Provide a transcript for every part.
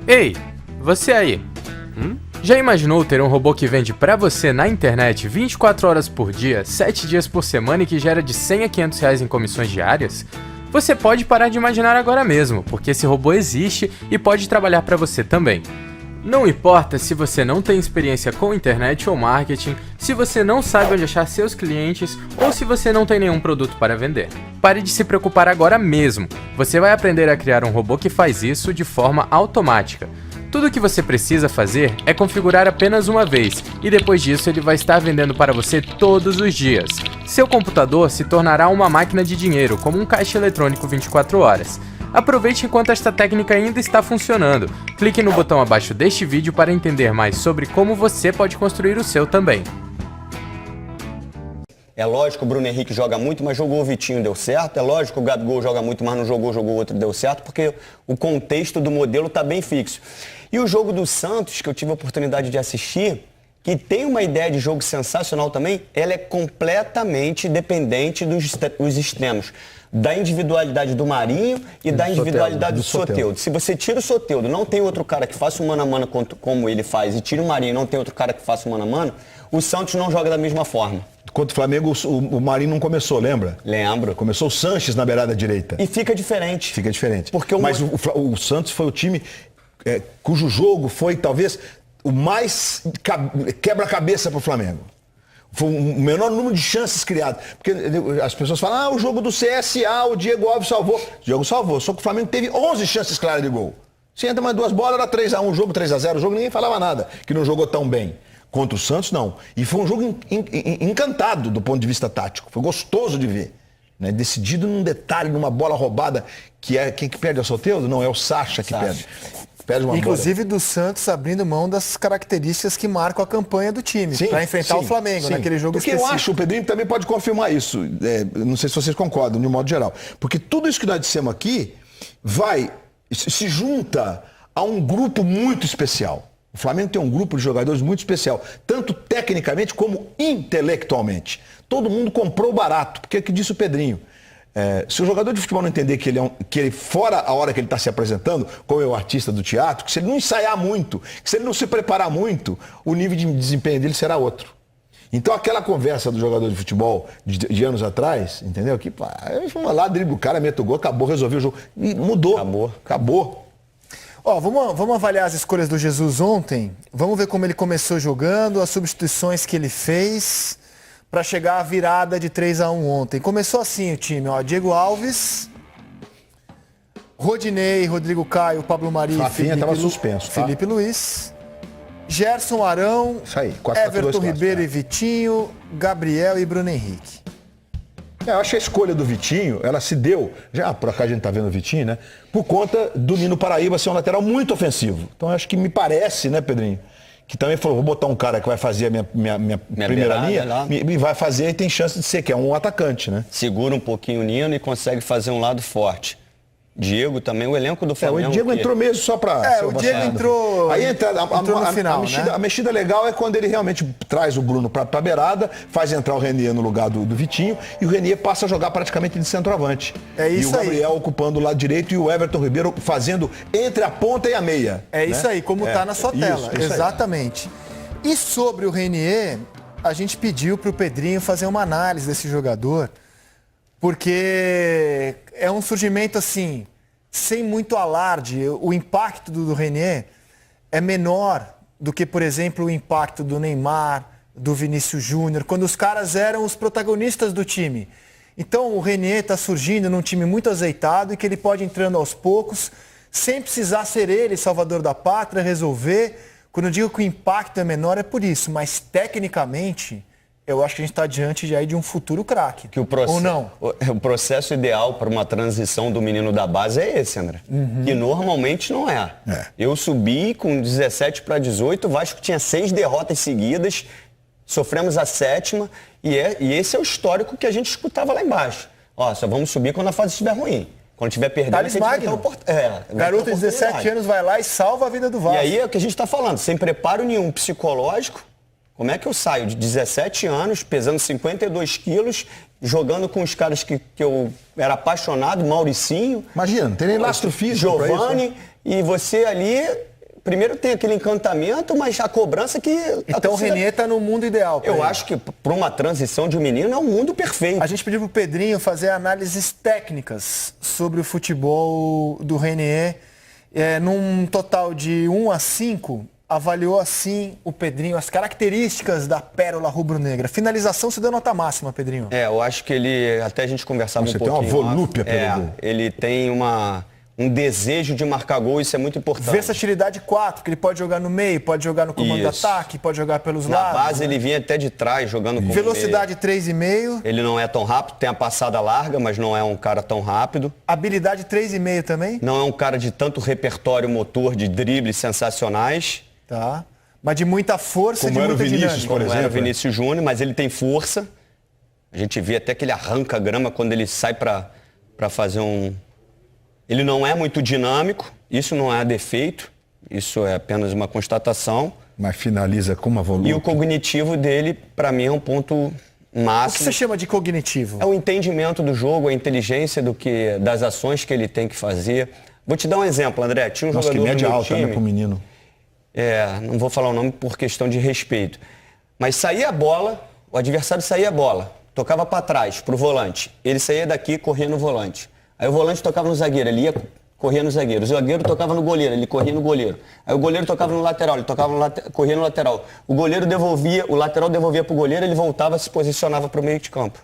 Ei, você aí, já imaginou ter um robô que vende pra você na internet 24 horas por dia, 7 dias por semana e que gera de 100 a 500 reais em comissões diárias? Você pode parar de imaginar agora mesmo, porque esse robô existe e pode trabalhar pra você também. Não importa se você não tem experiência com internet ou marketing, se você não sabe onde achar seus clientes ou se você não tem nenhum produto para vender. Pare de se preocupar agora mesmo. Você vai aprender a criar um robô que faz isso de forma automática. Tudo o que você precisa fazer é configurar apenas uma vez e depois disso ele vai estar vendendo para você todos os dias. Seu computador se tornará uma máquina de dinheiro, como um caixa eletrônico 24 horas. Aproveite enquanto esta técnica ainda está funcionando. Clique no botão abaixo deste vídeo para entender mais sobre como você pode construir o seu também. É lógico que o Bruno Henrique joga muito, mas jogou o Vitinho, deu certo. É lógico que o Gabigol joga muito, mas não jogou outro, deu certo, porque o contexto do modelo está bem fixo. E o jogo do Santos, que eu tive a oportunidade de assistir, que tem uma ideia de jogo sensacional também, ela é completamente dependente dos extremos. Da individualidade do Marinho e da individualidade do Soteldo. Se você tira o Soteldo, não tem outro cara que faça um mano a mano como ele faz, e tira o Marinho, não tem outro cara que faça um mano a mano, o Santos não joga da mesma forma. Contra o Flamengo, o Marinho não começou, lembra? Lembro. Começou o Sanches na beirada direita. E fica diferente. Fica diferente. Porque Mas o Santos foi o time cujo jogo foi talvez o mais quebra-cabeça para o Flamengo. Foi o menor número de chances criadas. Porque as pessoas falam, o jogo do CSA, o Diego Alves salvou. O Diego salvou, só que o Flamengo teve 11 chances claras de gol. Se entra mais duas bolas, era 3-1, o jogo 3-0, o jogo ninguém falava nada, que não jogou tão bem. Contra o Santos, não. E foi um jogo encantado do ponto de vista tático. Foi gostoso de ver. Né? Decidido num detalhe, numa bola roubada, que é quem que perde é o Soteldo? Não, é o Sacha que perde. Inclusive do Santos abrindo mão das características que marcam a campanha do time para enfrentar o Flamengo naquele jogo específico. Porque eu acho, o Pedrinho também pode confirmar isso, não sei se vocês concordam, de um modo geral, porque tudo isso que nós dissemos aqui se junta a um grupo muito especial. O Flamengo tem um grupo de jogadores muito especial, tanto tecnicamente como intelectualmente. Todo mundo comprou barato, porque é o que disse o Pedrinho. Se o jogador de futebol não entender que ele fora a hora que ele está se apresentando, como é o artista do teatro, que se ele não ensaiar muito, que se ele não se preparar muito, o nível de desempenho dele será outro. Então aquela conversa do jogador de futebol de anos atrás, entendeu? Que vamos lá, dribla o cara, mete o gol, acabou, resolveu o jogo. E mudou. Acabou. Vamos avaliar as escolhas do Jesus ontem. Vamos ver como ele começou jogando, as substituições que ele fez para chegar à virada de 3-1 ontem. Começou assim o time, Diego Alves, Rodinei, Rodrigo Caio, Pablo Mari, Felipe Luiz, Gerson Arão, Everton Ribeiro e Vitinho, Gabriel e Bruno Henrique. Eu acho que a escolha do Vitinho, ela se deu, já por acaso a gente tá vendo o Vitinho, né? Por conta do Nino Paraíba ser um lateral muito ofensivo. Então acho que me parece, né, Pedrinho? Que também falou, vou botar um cara que vai fazer a minha primeira linha e vai fazer e tem chance de ser, que é um atacante, né? Segura um pouquinho o Nino e consegue fazer um lado forte. Diego também, o elenco do Flamengo. O Diego entrou mesmo só para... o Diego entrou... Aí entrou no final, a mexida legal é quando ele realmente traz o Bruno para a beirada, faz entrar o Renier no lugar do Vitinho e o Renier passa a jogar praticamente de centroavante. E o Gabriel ocupando o lado direito e o Everton Ribeiro fazendo entre a ponta e a meia. Isso aí, como está na sua tela. Isso exatamente. Aí. E sobre o Renier, a gente pediu para o Pedrinho fazer uma análise desse jogador, porque é um surgimento assim, sem muito alarde. O impacto do Renier é menor do que, por exemplo, o impacto do Neymar, do Vinícius Júnior, quando os caras eram os protagonistas do time. Então o Renier está surgindo num time muito azeitado e que ele pode ir entrando aos poucos, sem precisar ser ele, salvador da pátria, resolver. Quando eu digo que o impacto é menor é por isso, mas tecnicamente... eu acho que a gente está diante de um futuro craque. Ou não? O processo ideal para uma transição do menino da base é esse, André. Que normalmente não é. Eu subi com 17 para 18, o Vasco tinha 6 derrotas seguidas, sofremos a 7ª, e esse é o histórico que a gente escutava lá embaixo. Só vamos subir quando a fase estiver ruim. Quando estiver perdendo, Thales Magno. Garoto de 17 anos vai lá e salva a vida do Vasco. E aí é o que a gente está falando, sem preparo nenhum psicológico. Como é que eu saio de 17 anos, pesando 52 quilos, jogando com os caras que eu era apaixonado, Mauricinho... Imagina, não tem nem lastro físico Giovani, e você ali primeiro tem aquele encantamento, mas a cobrança que... Então o Renier está no mundo ideal. Eu acho que para uma transição de um menino é um mundo perfeito. A gente pediu para o Pedrinho fazer análises técnicas sobre o futebol do Renier. Num total de 1 a 5, avaliou assim o Pedrinho as características da pérola rubro-negra. Finalização se deu nota máxima, Pedrinho. Eu acho que ele, até a gente conversava um pouquinho. Você tem uma volúpia pelo gol. Ele tem um desejo de marcar gol, isso é muito importante. Versatilidade 4, porque ele pode jogar no meio, pode jogar no comando de ataque, pode jogar pelos lados. Na base ele vinha até de trás, jogando com Velocidade 3,5. Ele não é tão rápido, tem a passada larga, mas não é um cara tão rápido. Habilidade 3,5 também? Não é um cara de tanto repertório motor, de dribles sensacionais. Tá. Mas de muita força e de muita dinâmica. Por exemplo, era o Vinícius Júnior, mas ele tem força. A gente vê até que ele arranca a grama quando ele sai para fazer um... Ele não é muito dinâmico, isso não é defeito, isso é apenas uma constatação. Mas finaliza com uma volúpia. E o cognitivo dele, para mim, é um ponto máximo. O que você chama de cognitivo? É o entendimento do jogo, a inteligência das ações que ele tem que fazer. Vou te dar um exemplo, André. Tinha um jogador que média do meu alta, time, né, pro menino. não vou falar o nome por questão de respeito. Mas saía a bola, o adversário saía a bola, tocava para trás, pro volante. Ele saía daqui, corria no volante. Aí o volante tocava no zagueiro, ele ia correr no zagueiro. O zagueiro tocava no goleiro, ele corria no goleiro. Aí o goleiro tocava no lateral, ele corria no lateral. O goleiro devolvia, o lateral devolvia pro goleiro, ele voltava, se posicionava pro meio de campo.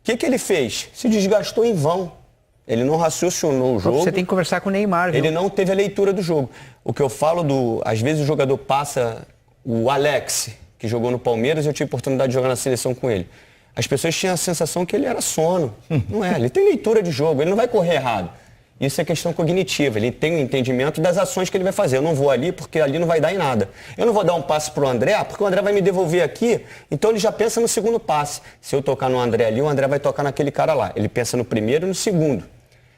O que ele fez? Se desgastou em vão. Ele não raciocinou o jogo. Você tem que conversar com o Neymar, viu? Ele não teve a leitura do jogo. O que eu falo às vezes o jogador passa, o Alex, que jogou no Palmeiras, eu tive a oportunidade de jogar na seleção com ele. As pessoas tinham a sensação que ele era sono. Não é, ele tem leitura de jogo, ele não vai correr errado. Isso é questão cognitiva, ele tem o entendimento das ações que ele vai fazer. Eu não vou ali porque ali não vai dar em nada. Eu não vou dar um passe pro André, porque o André vai me devolver aqui, então ele já pensa no segundo passe. Se eu tocar no André ali, o André vai tocar naquele cara lá. Ele pensa no primeiro e no segundo.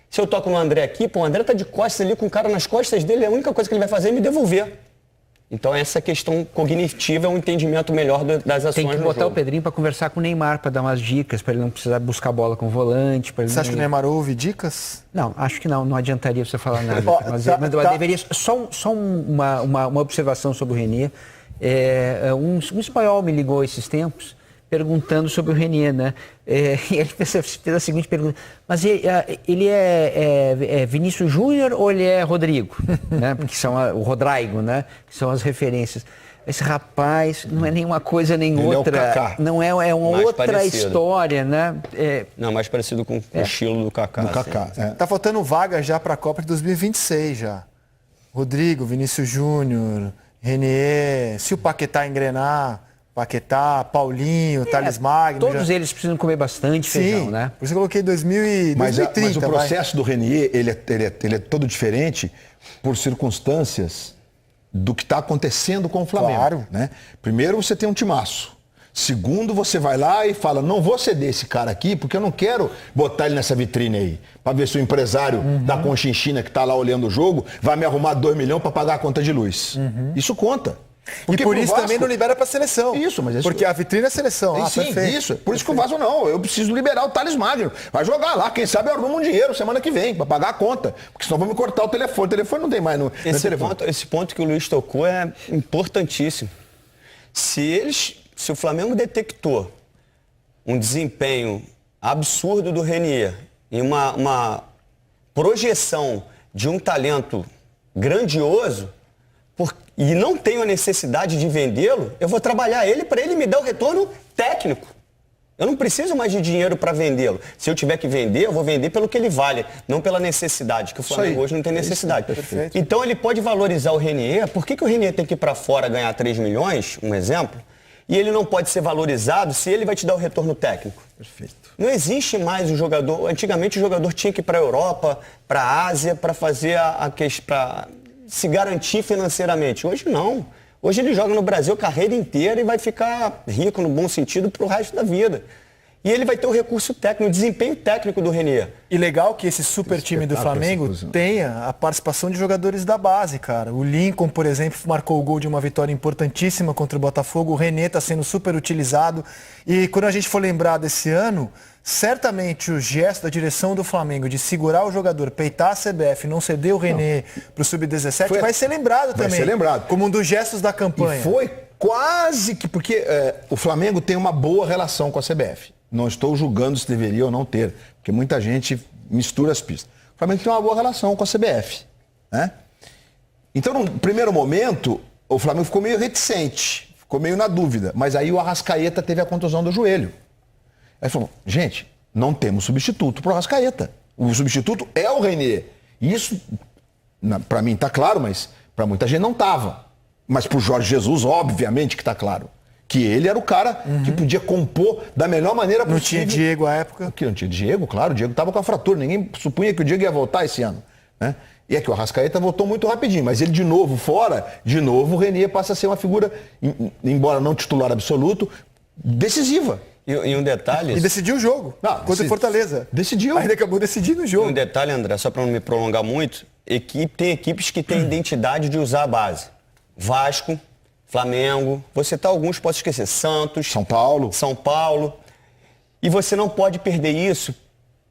Se eu toco no André aqui, o André tá de costas ali com o cara nas costas dele, a única coisa que ele vai fazer é me devolver. Então essa questão cognitiva é um entendimento melhor das ações. Tem que botar o Pedrinho para conversar com o Neymar, para dar umas dicas, para ele não precisar buscar bola com o volante. Você acha que o Neymar ouve dicas? Não, acho que não adiantaria você falar nada. Mas deveria... Só uma observação sobre o Renier. Um espanhol me ligou esses tempos perguntando sobre o Renier, né? E ele fez a seguinte pergunta: mas ele é Vinícius Júnior ou ele é Rodrigo? Né? Porque são o Rodrigo, né? Que são as referências. Esse rapaz não é nenhuma coisa nem ele outra. É o Kaká. Não é uma mais outra parecido. História, né? Não, mais parecido com o estilo do Kaká. Do Kaká. Tá faltando vaga já para a Copa de 2026 já. Rodrigo, Vinícius Júnior, Renier, se o Paquetá engrenar, Paquetá, Paulinho, Thales Magno. Todos eles precisam comer bastante feijão, né? Por isso eu coloquei 2030. Mas o processo do Renier, ele é todo diferente por circunstâncias do que está acontecendo com o Flamengo. Claro. Né? Primeiro, você tem um timaço. Segundo, você vai lá e fala, não vou ceder esse cara aqui, porque eu não quero botar ele nessa vitrine aí, para ver se o empresário da Conchinchina que está lá olhando o jogo vai me arrumar 2 milhões para pagar a conta de luz. Isso conta. Porque e por isso Vasco também não libera para a seleção. Isso, mas porque a vitrine é a seleção. Sim, perfeito. Isso. Por isso que o Vasco não. Eu preciso liberar o Thales Magno. Vai jogar lá. Quem sabe eu arrumo um dinheiro semana que vem para pagar a conta. Porque senão vão me cortar o telefone. O telefone não tem mais no telefone. Esse ponto que o Luiz tocou é importantíssimo. Se o Flamengo detectou um desempenho absurdo do Renier e uma projeção de um talento grandioso, e não tenho a necessidade de vendê-lo, eu vou trabalhar ele para ele me dar o retorno técnico. Eu não preciso mais de dinheiro para vendê-lo. Se eu tiver que vender, eu vou vender pelo que ele vale, não pela necessidade, que o Flamengo hoje não tem necessidade. Então ele pode valorizar o Renier. Por que o Renier tem que ir para fora ganhar 3 milhões, um exemplo, e ele não pode ser valorizado se ele vai te dar o retorno técnico? Perfeito. Não existe mais o jogador... Antigamente o jogador tinha que ir para a Europa, para a Ásia, para fazer para se garantir financeiramente. Hoje não. Hoje ele joga no Brasil a carreira inteira e vai ficar rico, no bom sentido, para o resto da vida. E ele vai ter o recurso técnico, o desempenho técnico do Renier. E legal que esse super time do Flamengo tenha a participação de jogadores da base, cara. O Lincoln, por exemplo, marcou o gol de uma vitória importantíssima contra o Botafogo. O René está sendo super utilizado. E quando a gente for lembrar desse ano, certamente o gesto da direção do Flamengo de segurar o jogador, peitar a CBF, não ceder o René para o Sub-17, vai ser lembrado também. Vai ser lembrado. Como um dos gestos da campanha. E foi quase que... Porque o Flamengo tem uma boa relação com a CBF. Não estou julgando se deveria ou não ter, porque muita gente mistura as pistas. O Flamengo tem uma boa relação com a CBF, né? Então, no primeiro momento, o Flamengo ficou meio reticente, ficou meio na dúvida. Mas aí o Arrascaeta teve a contusão do joelho. Aí falou, gente, não temos substituto para o Arrascaeta. O substituto é o René. Isso, para mim, está claro, mas para muita gente não estava. Mas para o Jorge Jesus, obviamente que está claro. Que ele era o cara que podia compor da melhor maneira possível. Não tinha Diego à época? Que não tinha Diego, claro. O Diego estava com a fratura. Ninguém supunha que o Diego ia voltar esse ano, né? E é que o Arrascaeta voltou muito rapidinho. Mas ele de novo fora, de novo o René passa a ser uma figura, embora não titular absoluto, decisiva. E um detalhe... E decidiu o jogo contra o Fortaleza. Decidiu. Ainda acabou decidindo o jogo. Um detalhe, André, só para não me prolongar muito, tem equipes que têm identidade de usar a base. Vasco, Flamengo, vou citar alguns, posso esquecer, Santos, São Paulo. E você não pode perder isso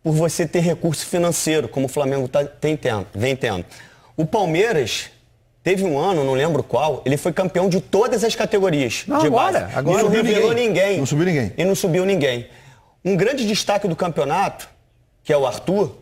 por você ter recurso financeiro, como o Flamengo vem tendo. O Palmeiras teve um ano, não lembro qual, ele foi campeão de todas as categorias de base. Agora e não revelou ninguém. Não subiu ninguém. E não subiu ninguém. Um grande destaque do campeonato, que é o Arthur,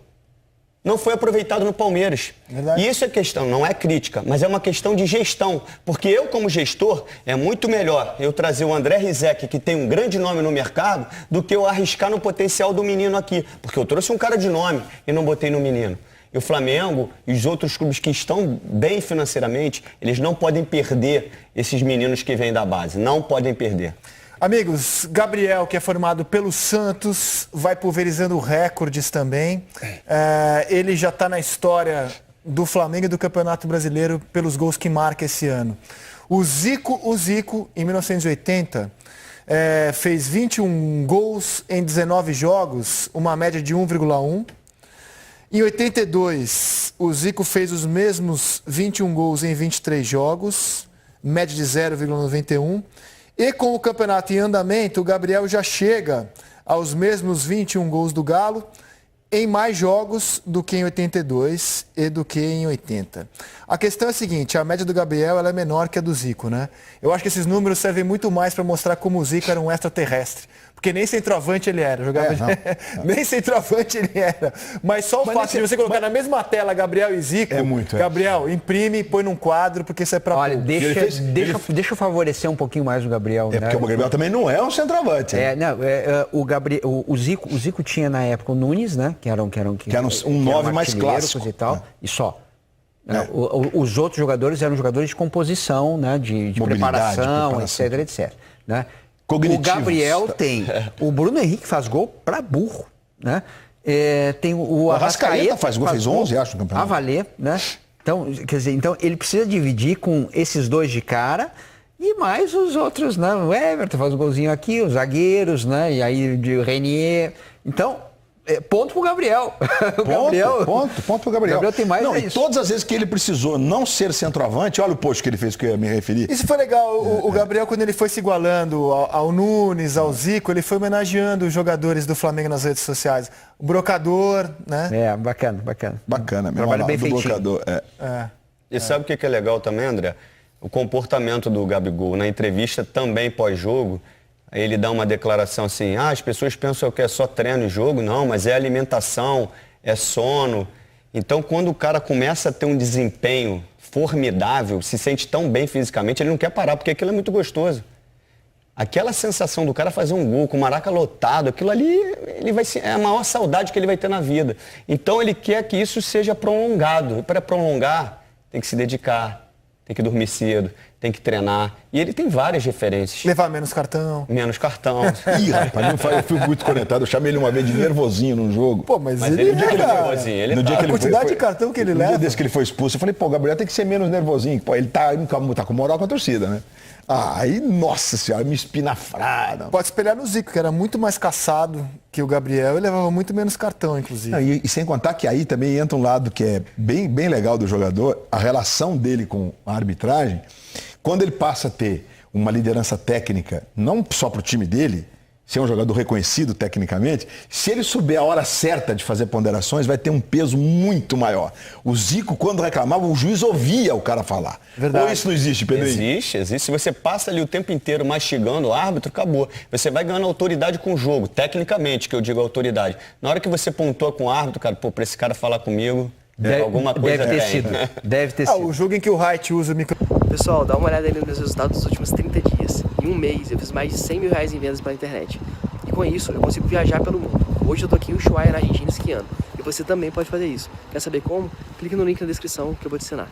não foi aproveitado no Palmeiras. Verdade. E isso é questão, não é crítica, mas é uma questão de gestão. Porque eu, como gestor, é muito melhor eu trazer o André Rizek, que tem um grande nome no mercado, do que eu arriscar no potencial do menino aqui. Porque eu trouxe um cara de nome e não botei no menino. E o Flamengo e os outros clubes que estão bem financeiramente, eles não podem perder esses meninos que vêm da base. Não podem perder. Amigos, Gabriel, que é formado pelo Santos, vai pulverizando recordes também. Ele já está na história do Flamengo e do Campeonato Brasileiro pelos gols que marca esse ano. O Zico, em 1980, fez 21 gols em 19 jogos, uma média de 1,1. Em 82, o Zico fez os mesmos 21 gols em 23 jogos, média de 0,91. E com o campeonato em andamento, o Gabriel já chega aos mesmos 21 gols do Galo em mais jogos do que em 82 e do que em 80. A questão é a seguinte, a média do Gabriel ela é menor que a do Zico, né? Eu acho que esses números servem muito mais para mostrar como o Zico era um extraterrestre. Porque nem centroavante ele era. Nem centroavante ele era. Mas só o fato de você colocar na mesma tela Gabriel e Zico. É muito. Gabriel, imprime e põe num quadro, porque isso é pra... Olha, deixa eu favorecer um pouquinho mais o Gabriel. É, né? Porque o Gabriel também não é um centroavante. O Zico tinha na época o Nunes, né? Que era um 9 mais clássico. E tal, e só. Os outros jogadores eram jogadores de composição, né? De preparação, etc. Né? O Gabriel tem. O Bruno Henrique faz gol pra burro, né? Tem o Arrascaeta faz gol, fez 11, acho, no campeonato. A valer, né? Então, quer dizer, ele precisa dividir com esses dois de cara e mais os outros, né? O Everton faz um golzinho aqui, os zagueiros, né? E aí de Renier. Então, ponto pro Gabriel. Ponto pro Gabriel. O Gabriel tem mais E todas as vezes que ele precisou não ser centroavante, olha o post que ele fez que eu ia me referir. Isso foi legal. O Gabriel, quando ele foi se igualando ao Nunes, ao Zico, ele foi homenageando os jogadores do Flamengo nas redes sociais. O Brocador, né? Bacana. Bacana, mesmo. Trabalho bem feitinho. Brocador, E sabe o que é legal também, André? O comportamento do Gabigol. Na entrevista também pós-jogo, ele dá uma declaração assim, as pessoas pensam que é só treino e jogo. Não, mas é alimentação, é sono. Então, quando o cara começa a ter um desempenho formidável, se sente tão bem fisicamente, ele não quer parar, porque aquilo é muito gostoso. Aquela sensação do cara fazer um gol com o Maraca lotado, aquilo ali é a maior saudade que ele vai ter na vida. Então, ele quer que isso seja prolongado. E para prolongar, tem que se dedicar, tem que dormir cedo, tem que treinar. E ele tem várias referências. Levar menos cartão. Menos cartão. Ih, rapaz, não faz, eu fui muito conectado. Eu chamei ele uma vez de nervosinho num jogo. Pô, mas Mas ele ele é nervosinho, ele No dia tá. que ele A quantidade foi- de cartão que ele no leva. dia desse que ele foi expulso, eu falei, pô, o Gabriel tem que ser menos nervosinho. Pô, ele tá com moral com a torcida, né? Aí, nossa senhora, me espinafraram. Pode espelhar no Zico, que era muito mais caçado que o Gabriel e levava muito menos cartão, inclusive. Não, e sem contar que aí também entra um lado que é bem legal do jogador, a relação dele com a arbitragem. Quando ele passa a ter uma liderança técnica, não só para o time dele, ser um jogador reconhecido tecnicamente, se ele souber a hora certa de fazer ponderações, vai ter um peso muito maior. O Zico, quando reclamava, o juiz ouvia o cara falar. Verdade. Ou isso não existe, Pedrinho? Existe. Se você passa ali o tempo inteiro mastigando o árbitro, acabou. Você vai ganhando autoridade com o jogo, tecnicamente, que eu digo autoridade. Na hora que você pontua com o árbitro, cara, pô, pra esse cara falar comigo, alguma coisa deve ter tem. sido. Deve ter sido. O jogo em que o Wright usa o micro... Pessoal, dá uma olhada aí nos meus resultados dos últimos 30 dias. Em um mês, eu fiz mais de 100 mil reais em vendas pela internet. E com isso, eu consigo viajar pelo mundo. Hoje eu tô aqui em Ushuaia, na Argentina, esquiando. E você também pode fazer isso. Quer saber como? Clique no link na descrição que eu vou te ensinar.